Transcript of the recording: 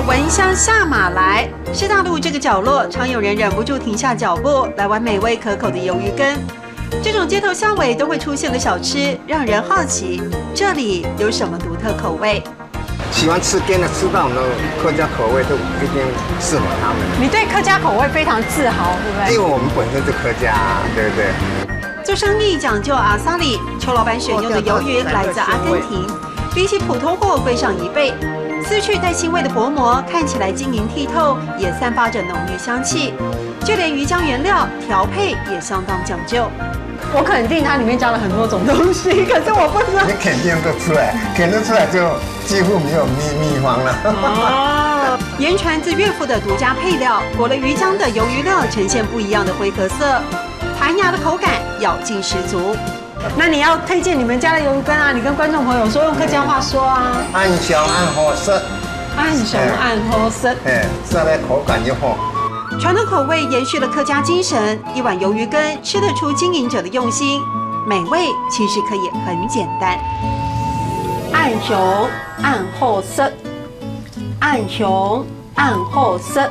闻香下马来，是大陆这个角落，常有人忍不住停下脚步来玩美味可口的鱿鱼羹。这种街头巷尾都会出现的小吃，让人好奇这里有什么独特口味。喜欢吃羹的，吃到我们的客家口味都一定适合他们。你对客家口味非常自豪，对不对？因为我们本身是客家，对不对？做生意讲究阿萨里，邱老板选用的鱿鱼来自阿根廷，比起普通货贵上1倍。撕去带腥味的薄膜，看起来晶莹剔透，也散发着浓郁香气。就连鱼浆原料调配也相当讲究。我肯定它里面加了很多种东西，可是我不知道。你肯定得出来，肯定出来就几乎没有秘方了。哦，言传自岳父的独家配料，裹了鱼浆的鱿鱼料呈现不一样的灰褐色，弹牙的口感，咬劲十足。那你要推荐你们家的鱿鱼羹啊？你跟观众朋友说，用客家话说啊。按香按好色，按熊按好色，上来口感就好。传统口味延续了客家精神，一碗鱿鱼羹吃得出经营者的用心，美味其实可以很简单。按熊按好色，按熊按好色。